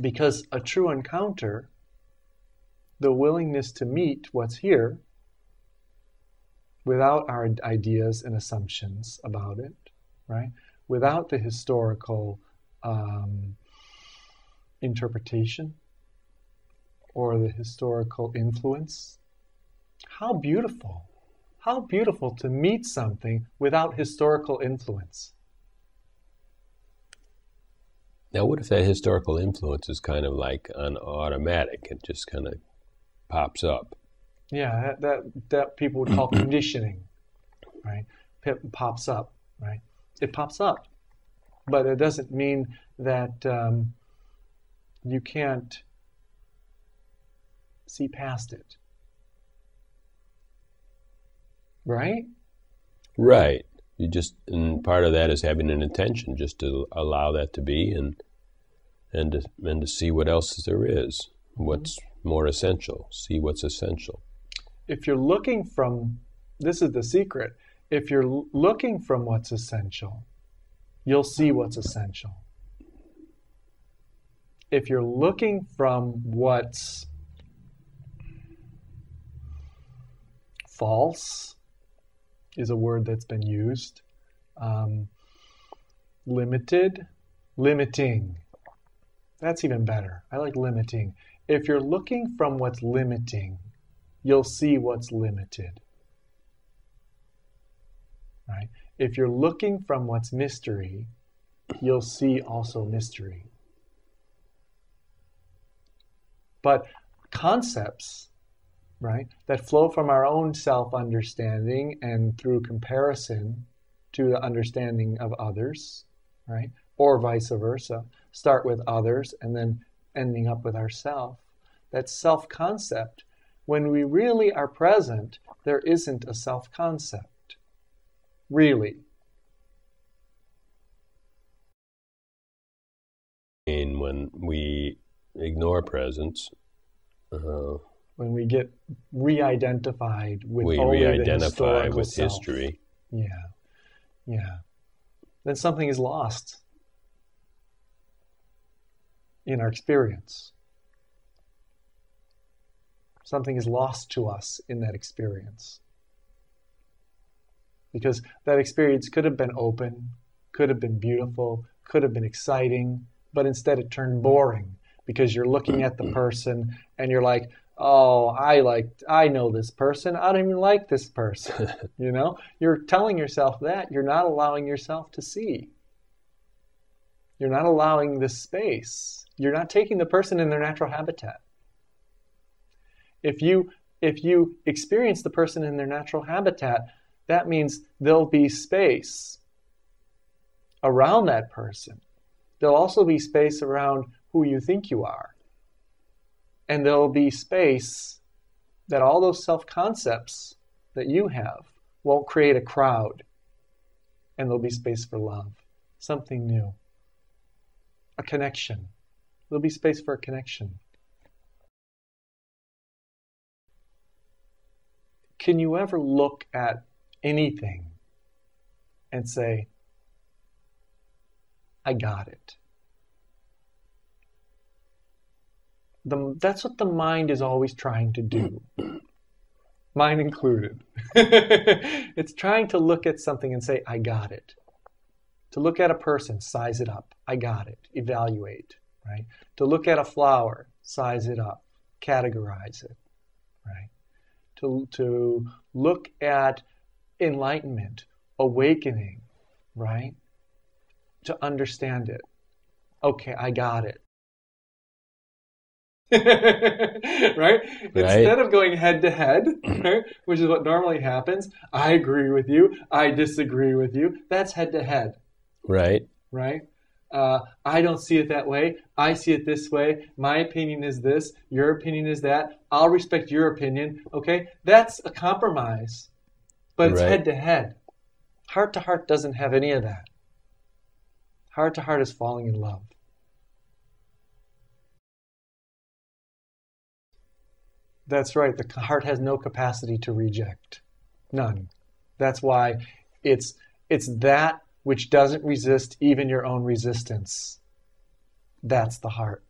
Because a true encounter, the willingness to meet what's here without our ideas and assumptions about it, right? Without the historical interpretation or the historical influence. How beautiful. How beautiful to meet something without historical influence. Now, what if that historical influence is kind of like an automatic? It just kind of pops up. Yeah, that people would call conditioning, right? It pops up, right? It pops up, but it doesn't mean that you can't see past it, right? Right. And part of that is having an intention, just to allow that to be, and to see what else there is, what's more essential. See what's essential. If you're looking from, this is the secret. If you're looking from what's essential, you'll see what's essential. If you're looking from what's false, is a word that's been used. Limiting. That's even better. I like limiting. If you're looking from what's limiting, you'll see what's limited. Right? If you're looking from what's mystery, you'll see also mystery. But concepts, right, that flow from our own self-understanding and through comparison to the understanding of others, right, or vice versa, start with others and then ending up with ourself. That self-concept, when we really are present, there isn't a self-concept, really. And when we ignore presence, when we get re-identified with we only re-identify the historical with self. history. Yeah. Then something is lost in our experience. Something is lost to us in that experience. Because that experience could have been open, could have been beautiful, could have been exciting, but instead it turned boring because you're looking at the person and you're like, oh, I know this person. I don't even like this person. You know, you're telling yourself that. You're not allowing yourself to see. You're not allowing this space. You're not taking the person in their natural habitat. If you experience the person in their natural habitat, that means there'll be space around that person. There'll also be space around who you think you are. And there'll be space that all those self-concepts that you have won't create a crowd. And there'll be space for love, something new, a connection. There'll be space for a connection. Can you ever look at anything and say, I got it? That's what the mind is always trying to do. Mine included. It's trying to look at something and say, I got it. To look at a person, size it up. I got it. Evaluate. Right? To look at a flower, size it up. Categorize it. Right? To look at enlightenment, awakening, right? To understand it. Okay, I got it. Right? Instead of going head to head, right, which is what normally happens, I agree with you, I disagree with you, that's head to head. Right. Right? I don't see it that way. I see it this way. My opinion is this. Your opinion is that. I'll respect your opinion. Okay? That's a compromise. But it's head to head. Heart to heart doesn't have any of that. Heart to heart is falling in love. That's right. The heart has no capacity to reject. None. That's why it's that which doesn't resist even your own resistance. That's the heart.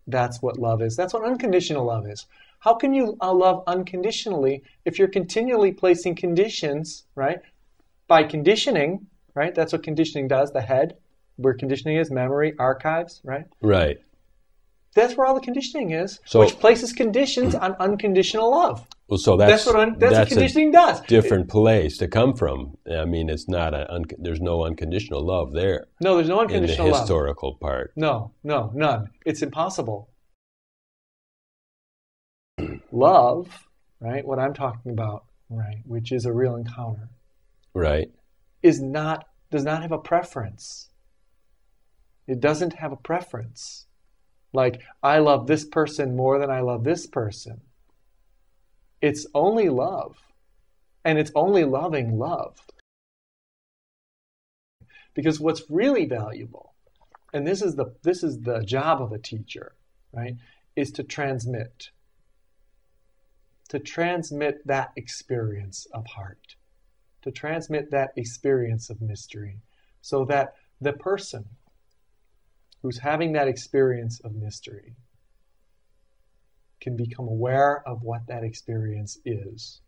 That's what love is. That's what unconditional love is. How can you love unconditionally if you're continually placing conditions, right? By conditioning, right? That's what conditioning does, the head, where conditioning is, memory, archives, right? Right. That's where all the conditioning is, So, which places conditions on unconditional love. well, so That's what conditioning does. Different place to come from. I mean, it's not there's no unconditional love there. No, there's no unconditional in the love. historical part. No, none. It's impossible. Love, right? What I'm talking about, right, which is a real encounter, right, does not have a preference. It doesn't have a preference. Like, I love this person more than I love this person. It's only love. And it's only loving love. Because what's really valuable, and this is the job of a teacher, right, is to transmit. To transmit that experience of heart. To transmit that experience of mystery. So that the person who's having that experience of mystery can become aware of what that experience is.